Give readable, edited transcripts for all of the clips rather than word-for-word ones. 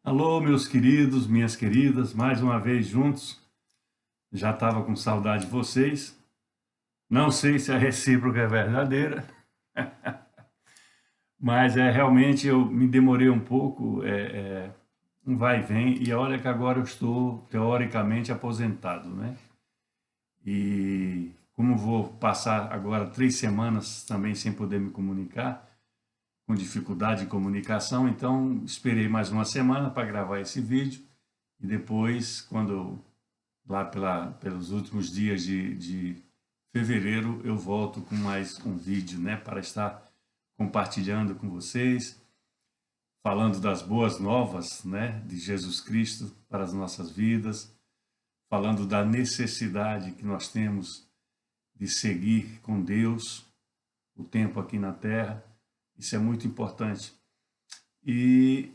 Alô, meus queridos, minhas queridas, mais uma vez juntos. Já estava com saudade de vocês. Não sei se a recíproca é verdadeira, mas realmente eu me demorei um pouco, um vai e vem, e olha que agora eu estou teoricamente aposentado, né? E como vou passar agora 3 semanas também sem poder me comunicar, com dificuldade de comunicação, então esperei mais uma semana para gravar esse vídeo e depois, quando lá pelos últimos dias de fevereiro, eu volto com mais um vídeo, né, para estar compartilhando com vocês, falando das boas novas, né, de Jesus Cristo para as nossas vidas, falando da necessidade que nós temos de seguir com Deus o tempo aqui na Terra. Isso é muito importante. E,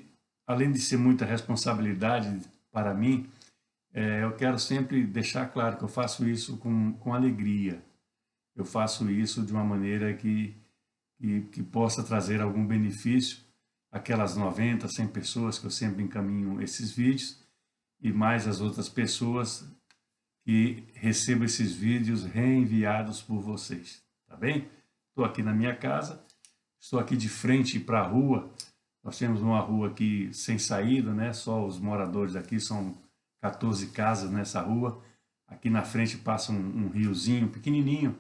além de ser muita responsabilidade para mim, eu quero sempre deixar claro que eu faço isso com alegria. Eu faço isso de uma maneira que possa trazer algum benefício àquelas 90, 100 pessoas que eu sempre encaminho esses vídeos e mais as outras pessoas que recebam esses vídeos reenviados por vocês, tá bem? Estou aqui na minha casa, estou aqui de frente para a rua. Nós temos uma rua aqui sem saída, né? Só os moradores daqui, são 14 casas nessa rua. Aqui na frente passa um riozinho pequenininho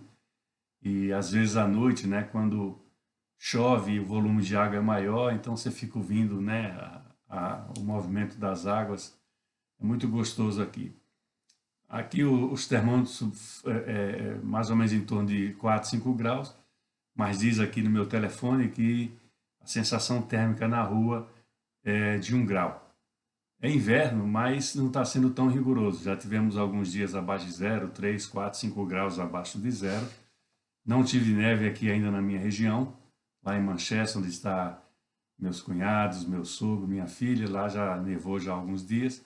e às vezes à noite, né, quando chove e o volume de água é maior, então você fica ouvindo, né, o movimento das águas. É muito gostoso aqui. Aqui os termômetros mais ou menos em torno de 4, 5 graus, mas diz aqui no meu telefone que a sensação térmica na rua é de 1 grau. É inverno, mas não está sendo tão rigoroso. Já tivemos alguns dias abaixo de zero, 3, 4, 5 graus abaixo de zero. Não tive neve aqui ainda na minha região, lá em Manchester, onde está meus cunhados, meu sogro, minha filha. Lá já nevou já há alguns dias.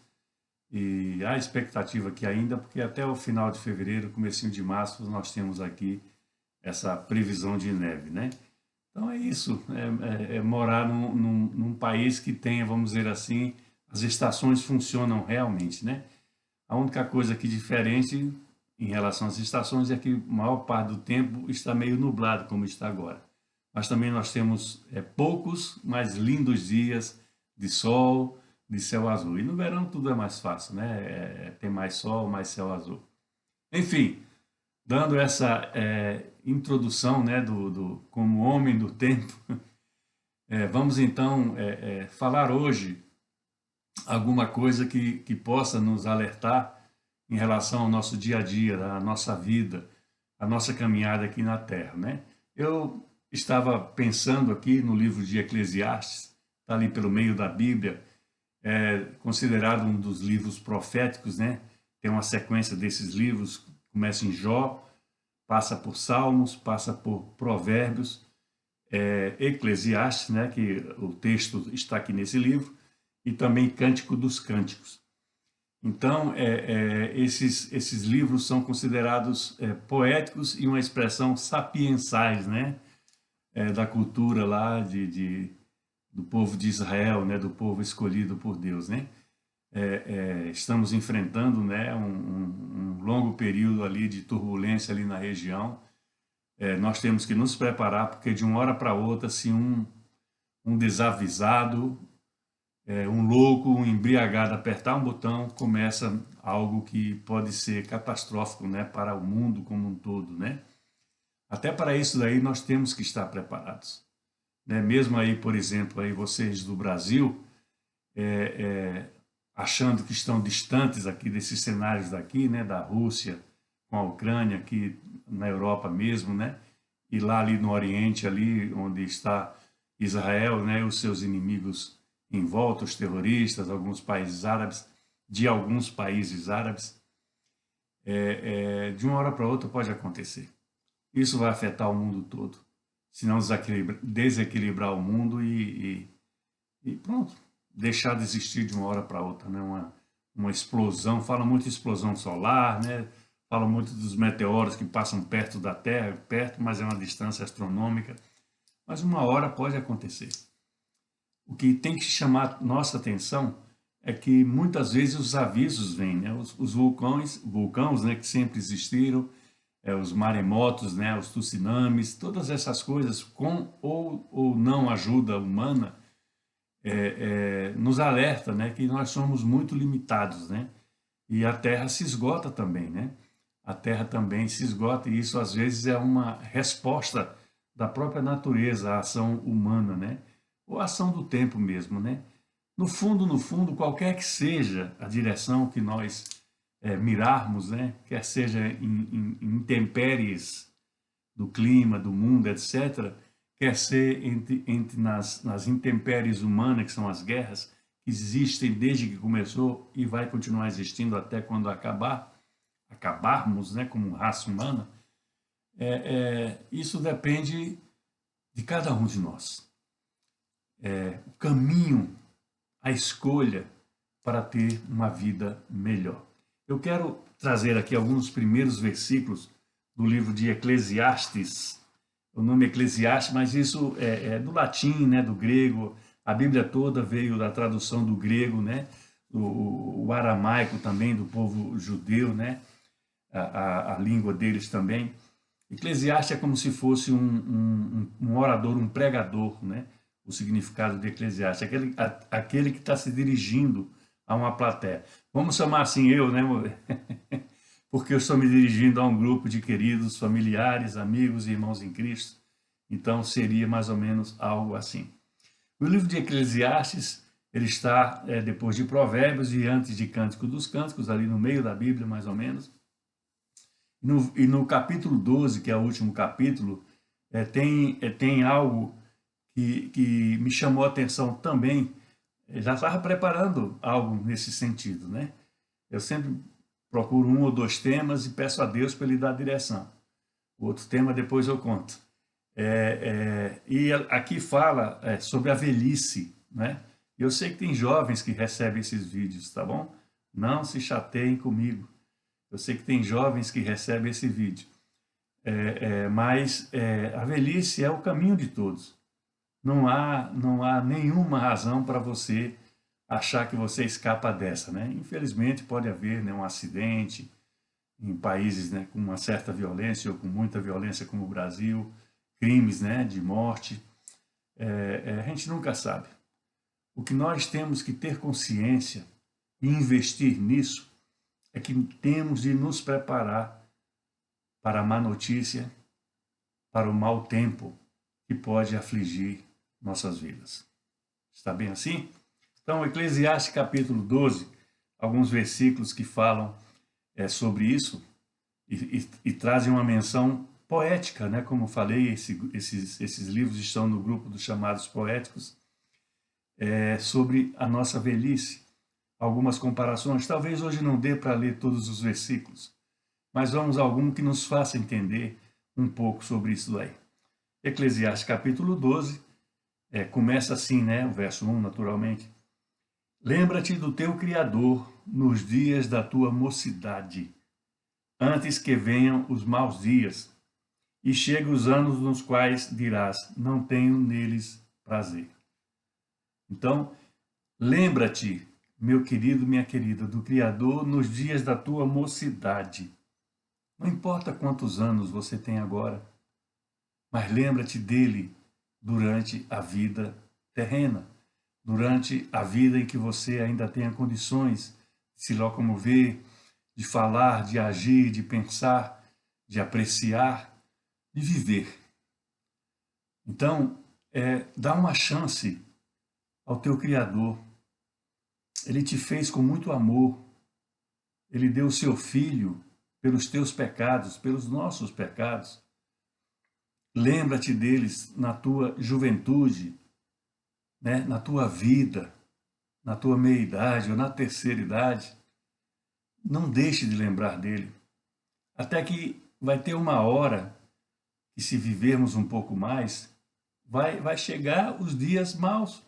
E há expectativa aqui ainda, porque até o final de fevereiro, comecinho de março, nós temos aqui essa previsão de neve, né? Então é isso, é morar num país que tenha, vamos dizer assim, as estações funcionam realmente, né? A única coisa que diferente em relação às estações é que a maior parte do tempo está meio nublado, como está agora. Mas também nós temos poucos, mas lindos dias de sol, de céu azul. E no verão tudo é mais fácil, né? Tem mais sol, mais céu azul. Enfim, dando essa introdução, né, como homem do tempo, vamos então falar hoje alguma coisa que possa nos alertar em relação ao nosso dia a dia, à nossa vida, à nossa caminhada aqui na Terra, né? Eu estava pensando aqui no livro de Eclesiastes, está ali pelo meio da Bíblia, considerado um dos livros proféticos, né? Tem uma sequência desses livros, começa em Jó, passa por Salmos, passa por Provérbios, Eclesiastes, né? Que o texto está aqui nesse livro, e também Cântico dos Cânticos. Então, esses livros são considerados poéticos e uma expressão sapiensais, né? Da cultura lá do povo de Israel, né? Do povo escolhido por Deus, né? Estamos enfrentando, né? Um longo período ali de turbulência ali na região. Nós temos que nos preparar, porque de uma hora para outra, se um desavisado, um louco, um embriagado apertar um botão, começa algo que pode ser catastrófico, né, para o mundo como um todo, né? Até para isso daí nós temos que estar preparados, né? Mesmo aí, por exemplo, aí vocês do Brasil, achando que estão distantes aqui desses cenários daqui, né, da Rússia com a Ucrânia, aqui na Europa mesmo, né? E lá ali no Oriente, ali onde está Israel, né, os seus inimigos em volta, os terroristas, alguns países árabes, de uma hora para outra pode acontecer. Isso vai afetar o mundo todo, se não desequilibrar o mundo e pronto, deixar de existir de uma hora para outra, né? Uma explosão, fala muito de explosão solar, né? Fala muito dos meteoros que passam perto da Terra, perto, mas é uma distância astronômica. Mas uma hora pode acontecer. O que tem que chamar nossa atenção é que muitas vezes os avisos vêm, né? Os vulcões, né, que sempre existiram, os maremotos, né, os tsunamis, todas essas coisas, com ou não ajuda humana, nos alerta, né, que nós somos muito limitados, né? E a Terra se esgota também, né? A Terra também se esgota e isso às vezes é uma resposta da própria natureza à ação humana, né? Ou à ação do tempo mesmo, né? No fundo, qualquer que seja a direção que nós mirarmos, né? Quer seja em intempéries do clima, do mundo, etc., quer ser nas intempéries humanas, que são as guerras, que existem desde que começou e vai continuar existindo até quando acabarmos, né, como raça humana, isso depende de cada um de nós. O caminho, a escolha para ter uma vida melhor. Eu quero trazer aqui alguns primeiros versículos do livro de Eclesiastes. O nome é Eclesiastes, mas isso é do latim, né, do grego. A Bíblia toda veio da tradução do grego, né, o aramaico também, do povo judeu, né, a língua deles também. Eclesiastes é como se fosse um orador, um pregador, né, o significado de Eclesiastes, aquele que está se dirigindo a uma plateia. Vamos chamar assim eu, né, porque eu estou me dirigindo a um grupo de queridos familiares, amigos e irmãos em Cristo. Então, seria mais ou menos algo assim. O livro de Eclesiastes, ele está depois de Provérbios e antes de Cântico dos Cânticos, ali no meio da Bíblia, mais ou menos. E no capítulo 12, que é o último capítulo, tem algo que me chamou a atenção também. Eu já estava preparando algo nesse sentido, né? Eu sempre procuro um ou dois temas e peço a Deus para Ele dar direção. O outro tema depois eu conto. E aqui fala sobre a velhice, né? Eu sei que tem jovens que recebem esses vídeos, tá bom? Não se chateiem comigo. Eu sei que tem jovens que recebem esse vídeo. Mas a velhice é o caminho de todos. Não há nenhuma razão para você achar que você escapa dessa, né? Infelizmente pode haver, né, um acidente em países, né, com uma certa violência ou com muita violência como o Brasil, crimes, né, de morte. A gente nunca sabe. O que nós temos que ter consciência e investir nisso é que temos de nos preparar para a má notícia, para o mau tempo que pode afligir nossas vidas. Está bem assim? Então, Eclesiastes capítulo 12, alguns versículos que falam sobre isso e trazem uma menção poética, né? Como falei, esses livros estão no grupo dos chamados poéticos, sobre a nossa velhice. Algumas comparações, talvez hoje não dê para ler todos os versículos, mas vamos a algum que nos faça entender um pouco sobre isso daí. Eclesiastes capítulo 12, começa assim, né? O verso 1, naturalmente. Lembra-te do teu Criador nos dias da tua mocidade, antes que venham os maus dias, e cheguem os anos nos quais dirás, não tenho neles prazer. Então, lembra-te, meu querido, minha querida, do Criador nos dias da tua mocidade. Não importa quantos anos você tem agora, mas lembra-te dele durante a vida terrena, durante a vida em que você ainda tenha condições de se locomover, de falar, de agir, de pensar, de apreciar, de viver. Então, dá uma chance ao teu Criador. Ele te fez com muito amor. Ele deu o seu Filho pelos teus pecados, pelos nossos pecados. Lembra-te deles na tua juventude, né? Na tua vida, na tua meia-idade ou na terceira idade. Não deixe de lembrar dele. Até que vai ter uma hora que, se vivermos um pouco mais, vai chegar os dias maus.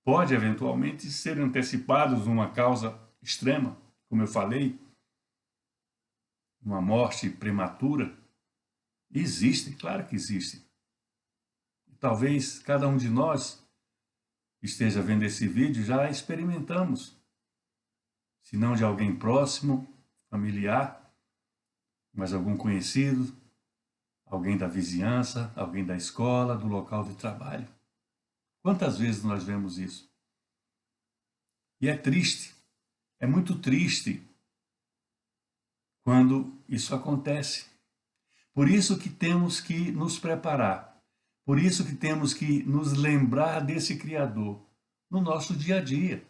Pode, eventualmente, ser antecipados numa causa extrema, como eu falei, uma morte prematura. Existem, claro que existem. Talvez cada um de nós que esteja vendo esse vídeo, já experimentamos. Se não de alguém próximo, familiar, mas algum conhecido, alguém da vizinhança, alguém da escola, do local de trabalho. Quantas vezes nós vemos isso? E é triste, é muito triste quando isso acontece. Por isso que temos que nos preparar. Por isso que temos que nos lembrar desse Criador no nosso dia a dia.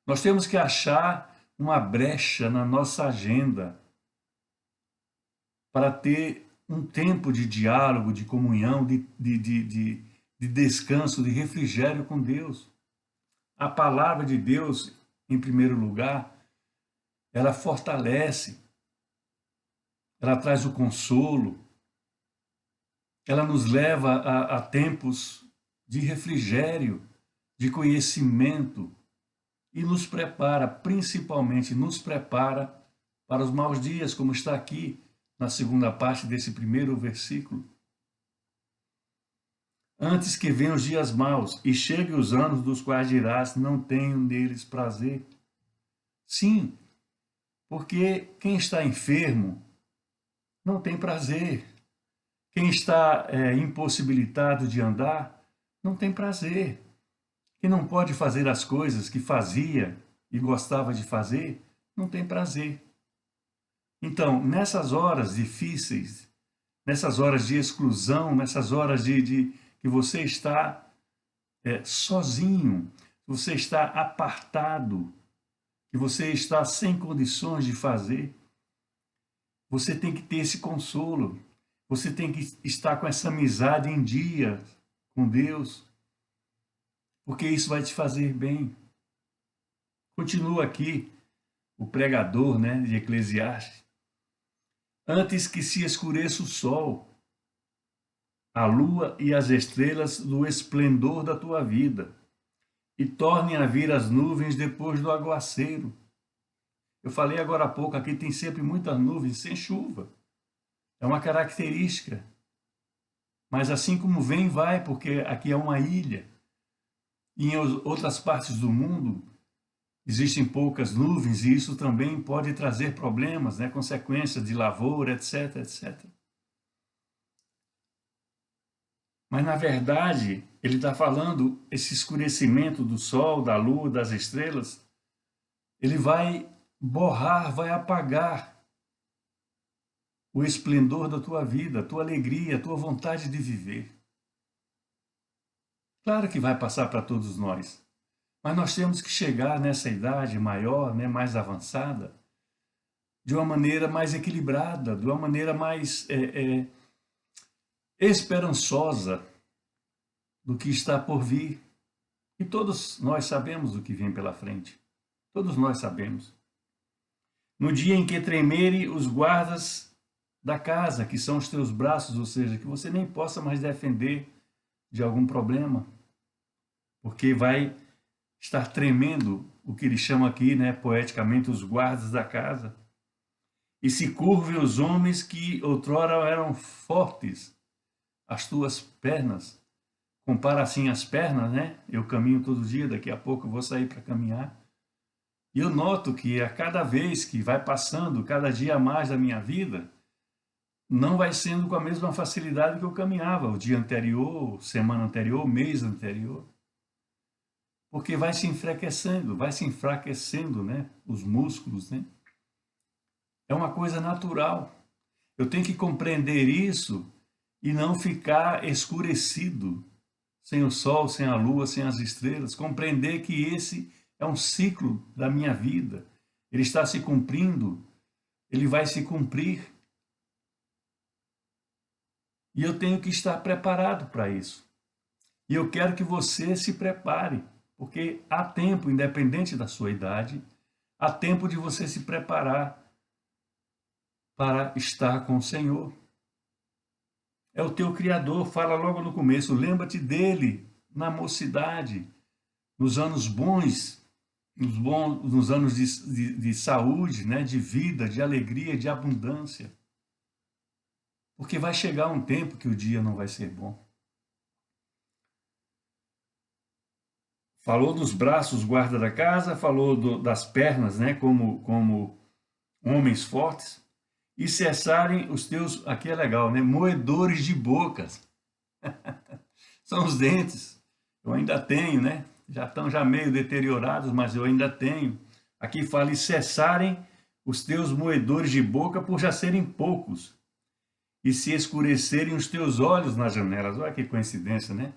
Nós temos que achar uma brecha na nossa agenda para ter um tempo de diálogo, de comunhão, de descanso, de refrigério com Deus. A palavra de Deus, em primeiro lugar, ela fortalece, ela traz o consolo, ela nos leva a tempos de refrigério, de conhecimento e nos prepara, principalmente nos prepara para os maus dias, como está aqui na segunda parte desse primeiro versículo. Antes que venham os dias maus e cheguem os anos dos quais dirás, não tenho neles prazer. Sim, porque quem está enfermo não tem prazer. Quem está impossibilitado de andar não tem prazer. Quem não pode fazer as coisas que fazia e gostava de fazer, não tem prazer. Então, nessas horas difíceis, nessas horas de exclusão, nessas horas que você está sozinho, você está apartado, que você está sem condições de fazer, você tem que ter esse consolo, você tem que estar com essa amizade em dia com Deus, porque isso vai te fazer bem. Continua aqui o pregador, de Eclesiastes. Antes que se escureça o sol, a lua e as estrelas do esplendor da tua vida, e tornem a vir as nuvens depois do aguaceiro. Eu falei agora há pouco, aqui tem sempre muitas nuvens sem chuva. É uma característica. Mas assim como vem, vai, porque aqui é uma ilha. E em outras partes do mundo existem poucas nuvens e isso também pode trazer problemas, consequências de lavoura, etc, etc. Mas, na verdade, ele está falando, esse escurecimento do sol, da lua, das estrelas, ele vai borrar, vai apagar o esplendor da tua vida, a tua alegria, a tua vontade de viver. Claro que vai passar para todos nós, mas nós temos que chegar nessa idade maior, mais avançada, de uma maneira mais equilibrada, de uma maneira mais esperançosa do que está por vir. E todos nós sabemos o que vem pela frente. Todos nós sabemos. No dia em que tremerem os guardas da casa, que são os teus braços, ou seja, que você nem possa mais defender de algum problema, porque vai estar tremendo o que ele chama aqui, poeticamente, os guardas da casa. E se curvem os homens que outrora eram fortes, as tuas pernas. Compara assim as pernas, Eu caminho todo dia, daqui a pouco eu vou sair para caminhar. E eu noto que a cada vez que vai passando, cada dia a mais da minha vida, não vai sendo com a mesma facilidade que eu caminhava o dia anterior, semana anterior, mês anterior. Porque vai se enfraquecendo, os músculos, É uma coisa natural. Eu tenho que compreender isso e não ficar escurecido, sem o sol, sem a lua, sem as estrelas. Compreender que esse é um ciclo da minha vida. Ele está se cumprindo, ele vai se cumprir. E eu tenho que estar preparado para isso. E eu quero que você se prepare, porque há tempo, independente da sua idade, há tempo de você se preparar para estar com o Senhor. É o teu Criador, fala logo no começo, lembra-te dele na mocidade, nos anos bons, nos anos de saúde, de vida, de alegria, de abundância. Porque vai chegar um tempo que o dia não vai ser bom. Falou dos braços, guarda da casa, falou das pernas, né, como homens fortes, e cessarem os teus, aqui é legal, né, moedores de bocas. São os dentes. Eu ainda tenho, né? Já estão já meio deteriorados, mas eu ainda tenho. Aqui fala e cessarem os teus moedores de boca por já serem poucos, e se escurecerem os teus olhos nas janelas. Olha que coincidência, né?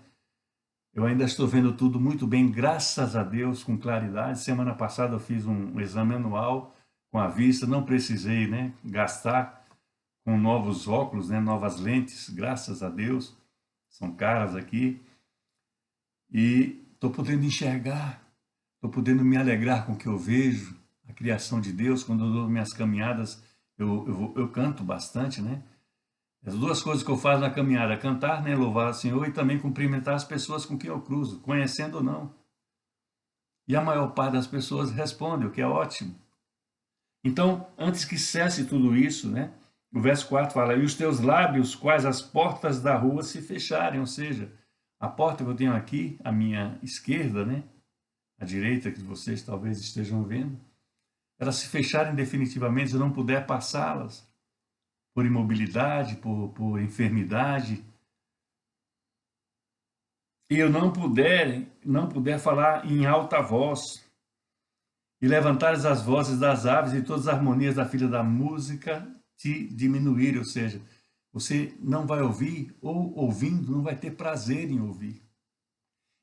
Eu ainda estou vendo tudo muito bem, graças a Deus, com claridade. Semana passada eu fiz um exame anual com a vista, não precisei, né, gastar com novos óculos, né, novas lentes, graças a Deus. São caras aqui. E estou podendo enxergar, estou podendo me alegrar com o que eu vejo, a criação de Deus. Quando eu dou minhas caminhadas, eu canto bastante, né? As duas coisas que eu faço na caminhada, cantar, né, louvar o Senhor, e também cumprimentar as pessoas com quem eu cruzo, conhecendo ou não. E a maior parte das pessoas responde, o que é ótimo. Então, antes que cesse tudo isso, né, o verso 4 fala, e os teus lábios, quais as portas da rua se fecharem, ou seja, a porta que eu tenho aqui, à minha esquerda, né, à direita, que vocês talvez estejam vendo, elas se fecharem definitivamente, se eu não puder passá-las, por imobilidade, por enfermidade, e eu não puder falar em alta voz, e levantares as vozes das aves e todas as harmonias da filha da música te diminuírem, ou seja, você não vai ouvir, ou ouvindo, não vai ter prazer em ouvir.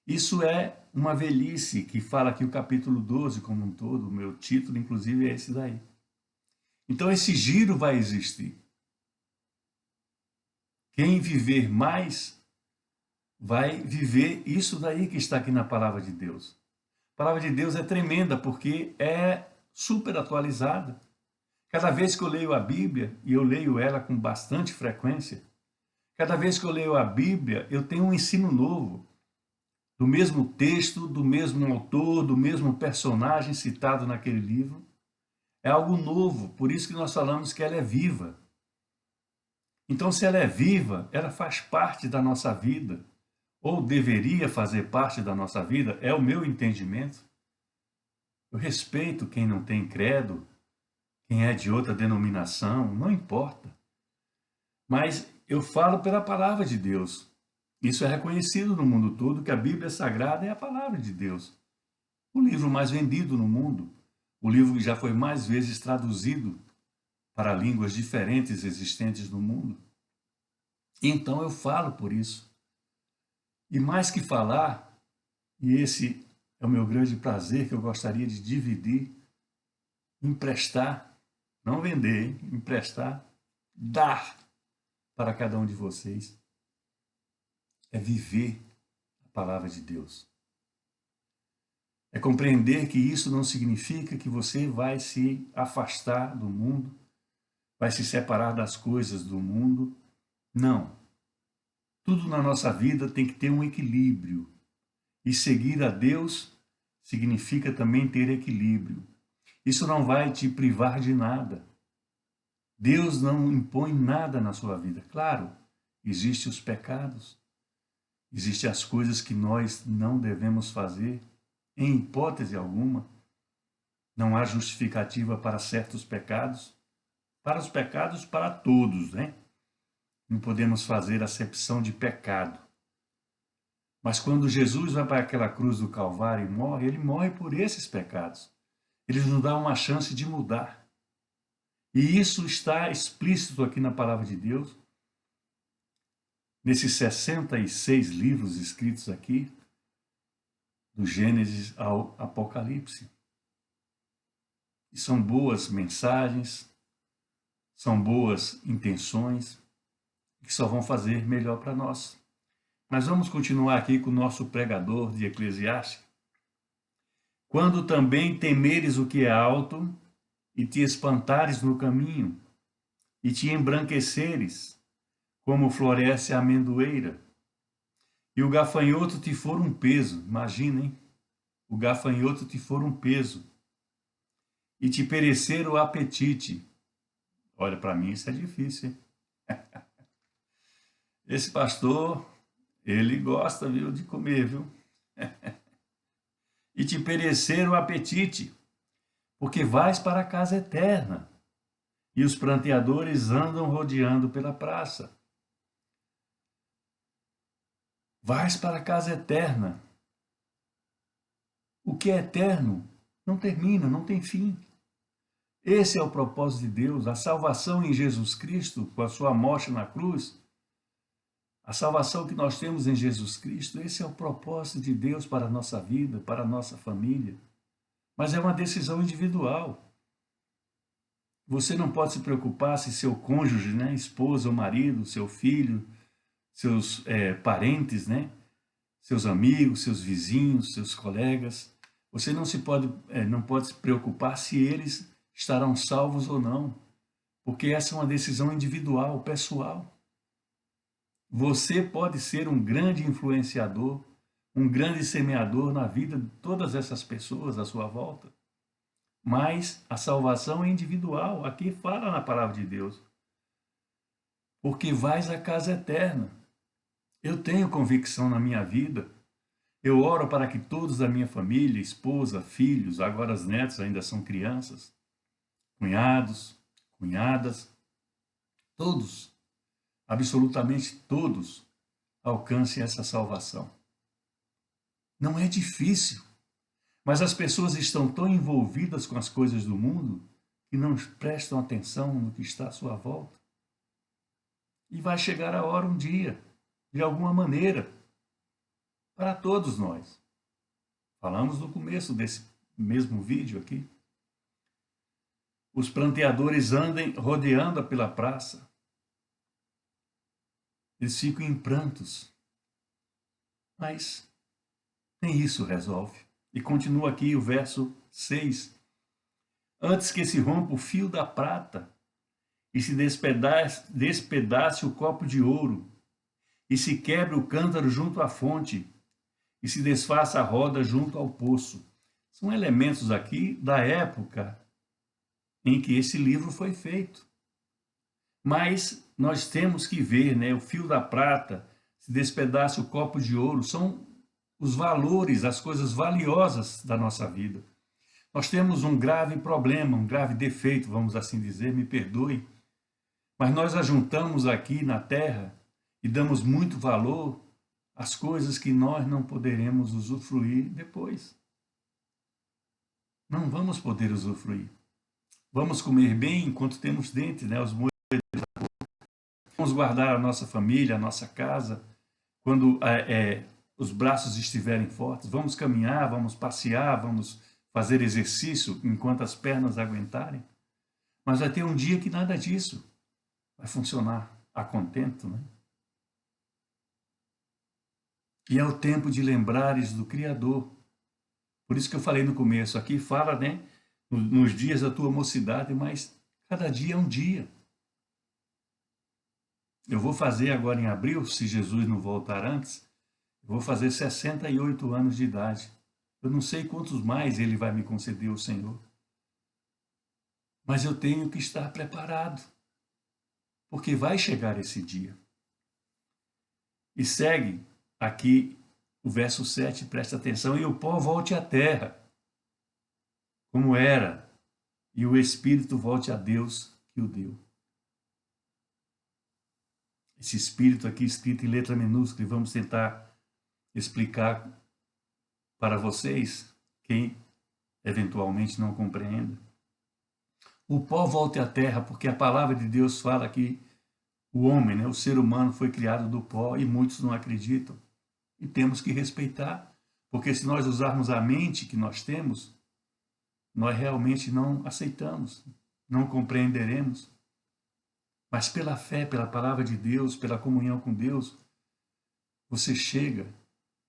Isso é uma velhice que fala aqui o capítulo 12 como um todo, o meu título inclusive é esse daí. Então esse giro vai existir. Quem viver mais vai viver isso daí que está aqui na palavra de Deus. A palavra de Deus é tremenda porque é super atualizada. Cada vez que eu leio a Bíblia, e eu leio ela com bastante frequência, cada vez que eu leio a Bíblia, eu tenho um ensino novo, do mesmo texto, do mesmo autor, do mesmo personagem citado naquele livro. É algo novo, por isso que nós falamos que ela é viva. Então, se ela é viva, ela faz parte da nossa vida, ou deveria fazer parte da nossa vida, é o meu entendimento. Eu respeito quem não tem credo, quem é de outra denominação, não importa. Mas eu falo pela palavra de Deus. Isso é reconhecido no mundo todo, que a Bíblia Sagrada é a palavra de Deus. O livro mais vendido no mundo, o livro que já foi mais vezes traduzido para línguas diferentes existentes no mundo. Então eu falo por isso. E mais que falar, e esse é o meu grande prazer que eu gostaria de dividir, emprestar, não vender, hein? Emprestar, dar para cada um de vocês, é viver a palavra de Deus. É compreender que isso não significa que você vai se afastar do mundo, vai se separar das coisas do mundo. Não. Tudo na nossa vida tem que ter um equilíbrio. E seguir a Deus significa também ter equilíbrio. Isso não vai te privar de nada. Deus não impõe nada na sua vida. Claro, existem os pecados, existem as coisas que nós não devemos fazer, em hipótese alguma. Não há justificativa para certos pecados, para os pecados, para todos, né? Não podemos fazer acepção de pecado. Mas quando Jesus vai para aquela cruz do Calvário e morre, ele morre por esses pecados. Ele nos dá uma chance de mudar. E isso está explícito aqui na palavra de Deus, nesses 66 livros escritos aqui, do Gênesis ao Apocalipse. E são boas mensagens, são boas intenções, que só vão fazer melhor para nós. Mas vamos continuar aqui com o nosso pregador de Eclesiastes. Quando também temeres o que é alto, e te espantares no caminho, e te embranqueceres, como floresce a amendoeira, e o gafanhoto te for um peso, imaginem, o gafanhoto te for um peso, e te perecer o apetite. Olha, para mim isso é difícil, hein? Esse pastor, ele gosta, viu, de comer, viu? e te perecer o apetite, porque vais para a casa eterna, e os pranteadores andam rodeando pela praça. Vais para a casa eterna. O que é eterno não termina, não tem fim. Esse é o propósito de Deus, a salvação em Jesus Cristo, com a sua morte na cruz. A salvação que nós temos em Jesus Cristo, esse é o propósito de Deus para a nossa vida, para a nossa família. Mas é uma decisão individual. Você não pode se preocupar se seu cônjuge, né, esposa ou marido, seu filho, seus parentes, né, seus amigos, seus vizinhos, seus colegas, você não pode se preocupar se eles estarão salvos ou não, porque essa é uma decisão individual, pessoal. Você pode ser um grande influenciador, um grande semeador na vida de todas essas pessoas à sua volta, mas a salvação é individual. Aqui fala na palavra de Deus. Porque vais à casa eterna. Eu tenho convicção na minha vida. Eu oro para que todos da minha família, esposa, filhos, agora os netos ainda são crianças, cunhados, cunhadas, todos, absolutamente todos, alcancem essa salvação. Não é difícil, mas as pessoas estão tão envolvidas com as coisas do mundo que não prestam atenção no que está à sua volta. E vai chegar a hora um dia, de alguma maneira, para todos nós. Falamos no começo desse mesmo vídeo aqui. Os pranteadores andem rodeando pela praça. Eles ficam em prantos. Mas nem isso resolve. E continua aqui o verso 6. Antes que se rompa o fio da prata e se despedace o copo de ouro e se quebre o cântaro junto à fonte e se desfaça a roda junto ao poço. São elementos aqui da época em que esse livro foi feito. Mas nós temos que ver, né, o fio da prata, se despedace o copo de ouro, são os valores, as coisas valiosas da nossa vida. Nós temos um grave problema, um grave defeito, vamos assim dizer, me perdoe, mas nós ajuntamos aqui na terra e damos muito valor às coisas que nós não poderemos usufruir depois. Não vamos poder usufruir. Vamos comer bem enquanto temos dentes, né? Os moedos. Vamos guardar a nossa família, a nossa casa, quando os braços estiverem fortes. Vamos caminhar, vamos passear, vamos fazer exercício enquanto as pernas aguentarem. Mas vai ter um dia que nada disso vai funcionar a contento, né? E é o tempo de lembrares do Criador. Por isso que eu falei no começo, aqui fala, né, nos dias da tua mocidade, mas cada dia é um dia. Eu vou fazer agora em abril, se Jesus não voltar antes, eu vou fazer 68 anos de idade. Eu não sei quantos mais ele vai me conceder, o Senhor. Mas eu tenho que estar preparado, porque vai chegar esse dia. E segue aqui o verso 7, presta atenção, e o pó volte à terra, como era, e o Espírito volte a Deus que o deu. Esse Espírito aqui escrito em letra minúscula, e vamos tentar explicar para vocês, quem eventualmente não compreenda. O pó volte à terra, porque a palavra de Deus fala que o homem, né, o ser humano foi criado do pó e muitos não acreditam. E temos que respeitar, porque se nós usarmos a mente que nós temos, nós realmente não aceitamos, não compreenderemos. Mas pela fé, pela palavra de Deus, pela comunhão com Deus, você chega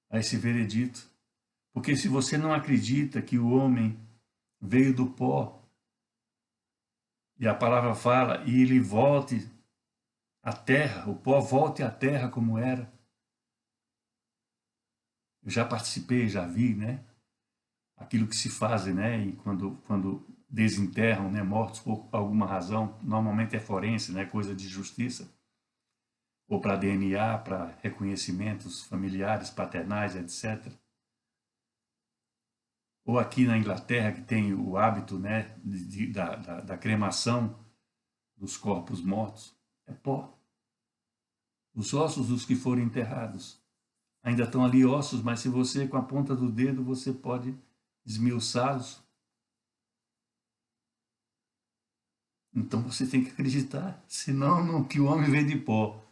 a esse veredito. Porque se você não acredita que o homem veio do pó, e a palavra fala, e ele volte à terra, o pó volte à terra como era. Eu já participei, já vi, né? Aquilo que se faz, né? E quando desenterram, né, mortos por alguma razão, normalmente é forense, né? Coisa de justiça. Ou para DNA, para reconhecimentos familiares, paternais, etc. ou aqui na Inglaterra, que tem o hábito, né, da cremação dos corpos mortos, é pó. Os ossos dos que foram enterrados ainda estão ali ossos, mas se você, com a ponta do dedo, você pode esmiuçá-los. Então você tem que acreditar, senão não que o homem veio de pó,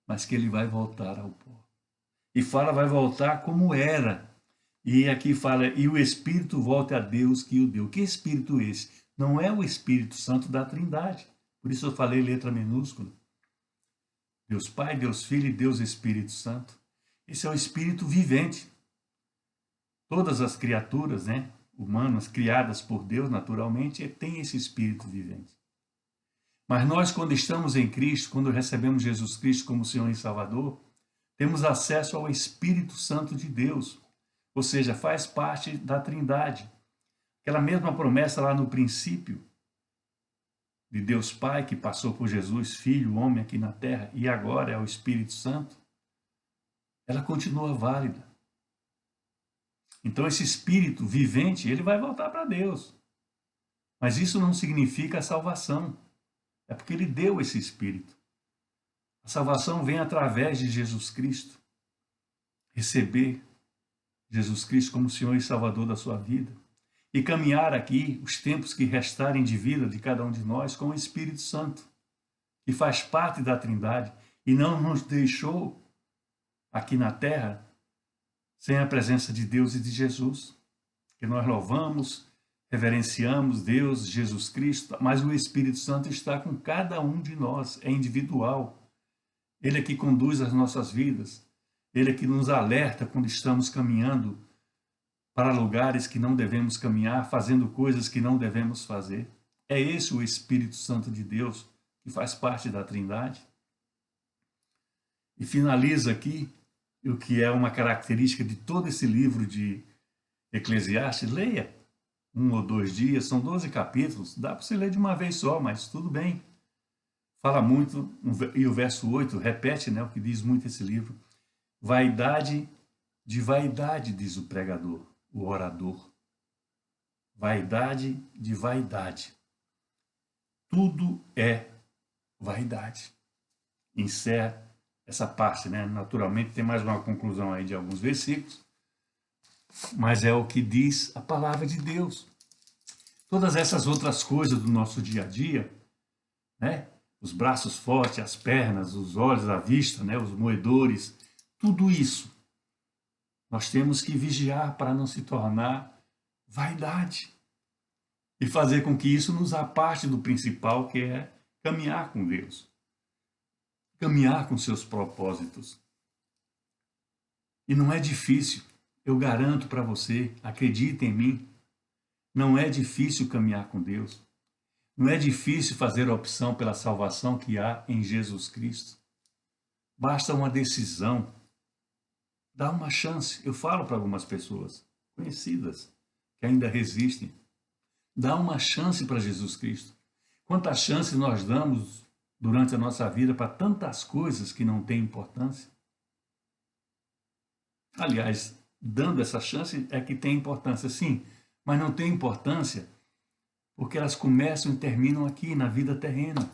mas que ele vai voltar ao pó. E fala, vai voltar como era. E aqui fala, e o Espírito volta a Deus que o deu. Que Espírito esse? Não é o Espírito Santo da Trindade. Por isso eu falei letra minúscula. Deus Pai, Deus Filho e Deus Espírito Santo. Esse é o Espírito vivente. Todas as criaturas, né, humanas, criadas por Deus naturalmente, têm esse Espírito vivente. Mas nós, quando estamos em Cristo, quando recebemos Jesus Cristo como Senhor e Salvador, temos acesso ao Espírito Santo de Deus, ou seja, faz parte da Trindade. Aquela mesma promessa lá no princípio, de Deus Pai, que passou por Jesus, Filho, homem aqui na terra, e agora é o Espírito Santo, ela continua válida. Então esse Espírito vivente, ele vai voltar para Deus. Mas isso não significa a salvação. É porque ele deu esse Espírito. A salvação vem através de Jesus Cristo. Receber Jesus Cristo como Senhor e Salvador da sua vida. E caminhar aqui os tempos que restarem de vida de cada um de nós com o Espírito Santo, que faz parte da Trindade e não nos deixou aqui na terra sem a presença de Deus e de Jesus. Que nós louvamos, reverenciamos Deus, Jesus Cristo, mas o Espírito Santo está com cada um de nós, é individual. Ele é que conduz as nossas vidas, ele é que nos alerta quando estamos caminhando para lugares que não devemos caminhar, fazendo coisas que não devemos fazer. É esse o Espírito Santo de Deus, que faz parte da Trindade. E finaliza aqui o que é uma característica de todo esse livro de Eclesiastes. Leia 1 ou 2 dias, são 12 capítulos, dá para você ler de uma vez só, mas tudo bem. Fala muito, e o verso 8 repete, né, o que diz muito esse livro. Vaidade de vaidade, diz o pregador, o orador. Vaidade de vaidade. Tudo é vaidade. Encerra essa parte, né? Naturalmente tem mais uma conclusão aí de alguns versículos, mas é o que diz a palavra de Deus. Todas essas outras coisas do nosso dia a dia, né? Os braços fortes, as pernas, os olhos, a vista, né? Os moedores, tudo isso nós temos que vigiar para não se tornar vaidade e fazer com que isso nos aparte do principal, que é caminhar com Deus, caminhar com seus propósitos. E não é difícil, eu garanto para você, acredita em mim, não é difícil caminhar com Deus. Não é difícil fazer a opção pela salvação que há em Jesus Cristo. Basta uma decisão. Dá uma chance. Eu falo para algumas pessoas conhecidas que ainda resistem. Dá uma chance para Jesus Cristo. Quantas chances nós damos durante a nossa vida para tantas coisas que não têm importância? Aliás, dando essa chance é que tem importância, sim, mas não tem importância porque elas começam e terminam aqui na vida terrena.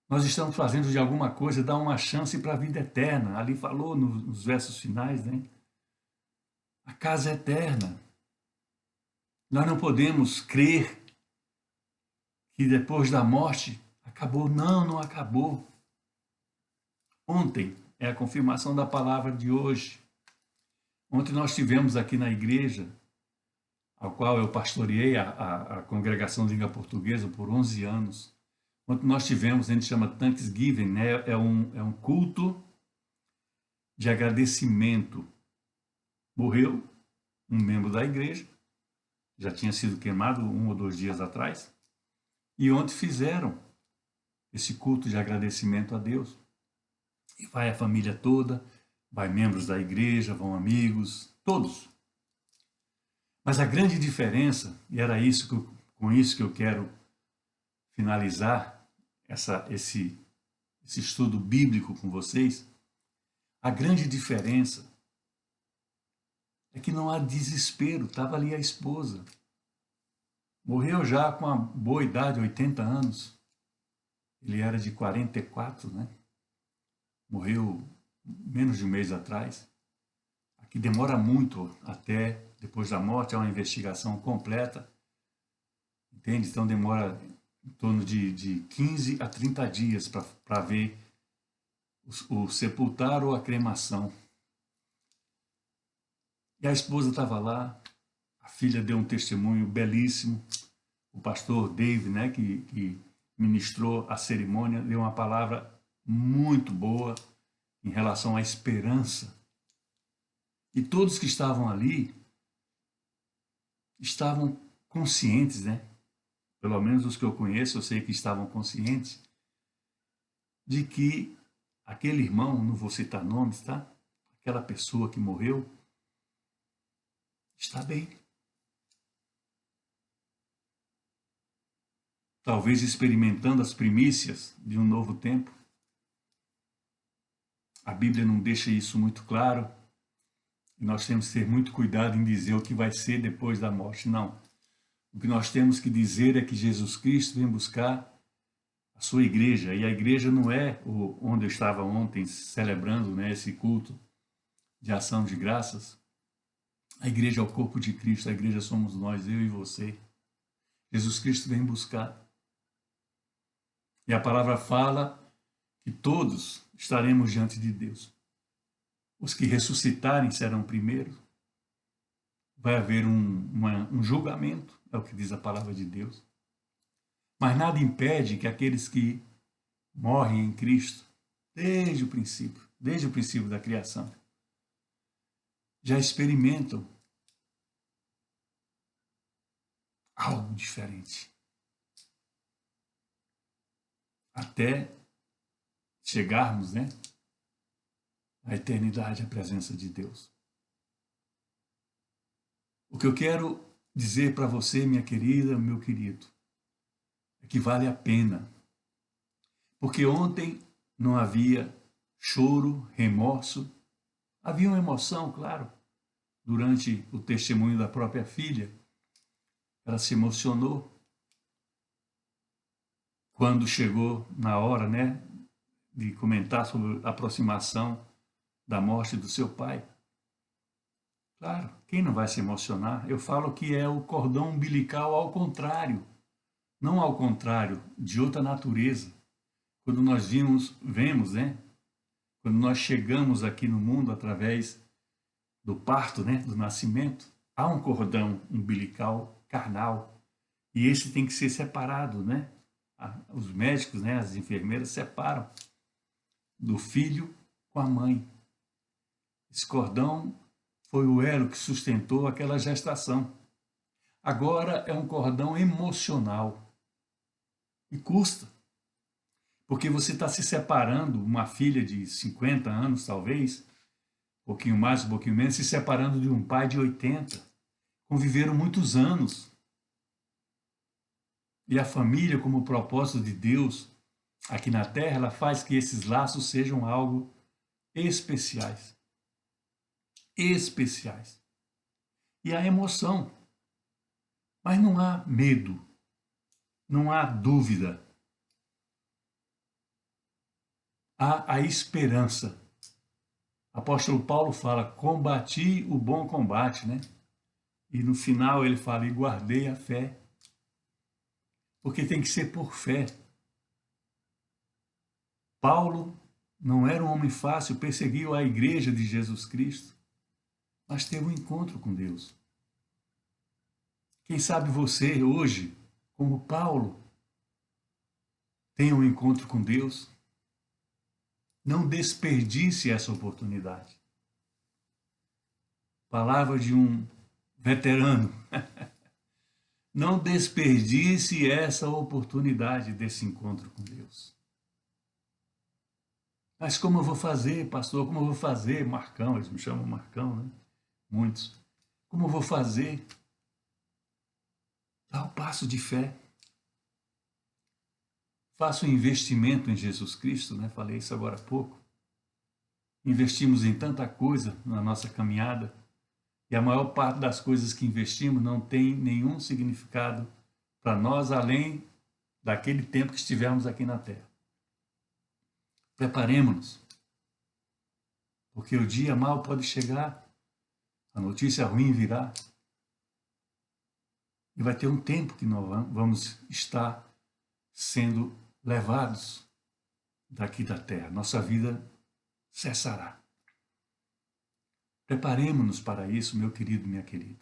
Nós estamos fazendo de alguma coisa, dar uma chance para a vida eterna. Ali falou nos versos finais, né? A casa é eterna. Nós não podemos crer que depois da morte acabou. Não, não acabou. Ontem é a confirmação da palavra de hoje. Ontem nós tivemos aqui na igreja, ao qual eu pastoreei a congregação de língua portuguesa por 11 anos. Ontem nós tivemos, a gente chama Thanksgiving, né? É um culto de agradecimento. Morreu um membro da igreja, já tinha sido queimado 1 ou 2 dias atrás, e ontem fizeram esse culto de agradecimento a Deus. E vai a família toda, vai membros da igreja, vão amigos, todos. Mas a grande diferença, e era isso com isso que eu quero finalizar esse estudo bíblico com vocês, a grande diferença é que não há desespero. Estava ali a esposa. Morreu já com uma boa idade, 80 anos. Ele era de 44, né? Morreu menos de um mês atrás. Aqui demora muito até depois da morte, é uma investigação completa. Entende? Então demora em torno de 15 a 30 dias para ver o sepultar ou a cremação. E a esposa estava lá, a filha deu um testemunho belíssimo. O pastor Dave, né, que ministrou a cerimônia, deu uma palavra muito boa em relação à esperança. E todos que estavam ali estavam conscientes, né? Pelo menos os que eu conheço, eu sei que estavam conscientes de que aquele irmão, não vou citar nomes, tá? Aquela pessoa que morreu, está bem. Talvez experimentando as primícias de um novo tempo. A Bíblia não deixa isso muito claro. E nós temos que ter muito cuidado em dizer o que vai ser depois da morte. Não. O que nós temos que dizer é que Jesus Cristo vem buscar a sua igreja. E a igreja não é onde eu estava ontem celebrando, né, esse culto de ação de graças. A igreja é o corpo de Cristo. A igreja somos nós, eu e você. Jesus Cristo vem buscar. E a palavra fala que todos estaremos diante de Deus. Os que ressuscitarem serão primeiro. Vai haver um julgamento, é o que diz a palavra de Deus. Mas nada impede que aqueles que morrem em Cristo, desde o princípio da criação, já experimentam algo diferente. Até chegarmos, né, à eternidade, à presença de Deus. O que eu quero dizer para você, minha querida, meu querido, é que vale a pena. Porque ontem não havia choro, remorso. Havia uma emoção, claro, durante o testemunho da própria filha. Ela se emocionou quando chegou na hora, né, de comentar sobre a aproximação da morte do seu pai. Claro, quem não vai se emocionar? Eu falo que é o cordão umbilical ao contrário, não ao contrário, de outra natureza. Quando nós vemos, né? Quando nós chegamos aqui no mundo através do parto, né, do nascimento, há um cordão umbilical carnal e esse tem que ser separado, né? Os médicos, né, as enfermeiras separam do filho com a mãe. Esse cordão foi o elo que sustentou aquela gestação. Agora é um cordão emocional e custa. Porque você está se separando, uma filha de 50 anos talvez, um pouquinho mais, um pouquinho menos, se separando de um pai de 80. Conviveram muitos anos. E a família, como propósito de Deus, aqui na Terra, ela faz que esses laços sejam algo especiais. Especiais. E há emoção. Mas não há medo. Não há dúvida. Há a esperança. Apóstolo Paulo fala, combati o bom combate, né? E no final ele fala, e guardei a fé. Porque tem que ser por fé. Paulo não era um homem fácil, perseguiu a igreja de Jesus Cristo, mas teve um encontro com Deus. Quem sabe você hoje, como Paulo, tem um encontro com Deus? Não desperdice essa oportunidade. Palavra de um veterano. Não desperdice essa oportunidade desse encontro com Deus. Mas como eu vou fazer, pastor? Como eu vou fazer? Marcão, eles me chamam Marcão, né? Muitos. Como eu vou fazer? Dá o passo de fé. Faça um investimento em Jesus Cristo, né? Falei isso agora há pouco. Investimos em tanta coisa na nossa caminhada. E a maior parte das coisas que investimos não tem nenhum significado para nós, além daquele tempo que estivemos aqui na Terra. Preparemos-nos, porque o dia mal pode chegar, a notícia ruim virá, e vai ter um tempo que nós vamos estar sendo levados daqui da Terra. Nossa vida cessará. Preparemos-nos para isso, meu querido, minha querida.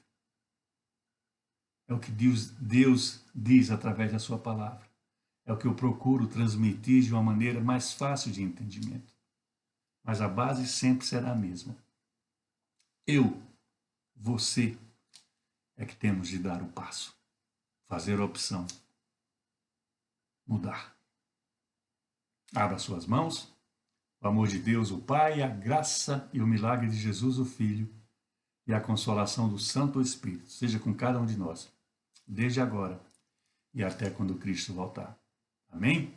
É o que Deus diz através da sua palavra. É o que eu procuro transmitir de uma maneira mais fácil de entendimento. Mas a base sempre será a mesma. Eu, você, é que temos de dar o passo, fazer a opção, mudar. Abra suas mãos. O amor de Deus, o Pai, a graça e o milagre de Jesus, o Filho, e a consolação do Santo Espírito seja com cada um de nós, desde agora e até quando Cristo voltar. Amém?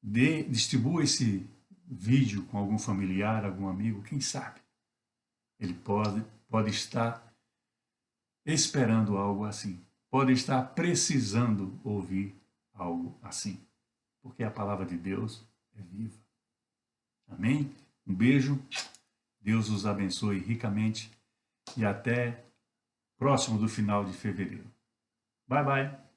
Distribua esse vídeo com algum familiar, algum amigo, quem sabe. Ele pode estar esperando algo assim. Pode estar precisando ouvir algo assim. Porque a palavra de Deus é viva. Amém? Um beijo. Deus os abençoe ricamente. E até próximo do final de fevereiro. Bye, bye.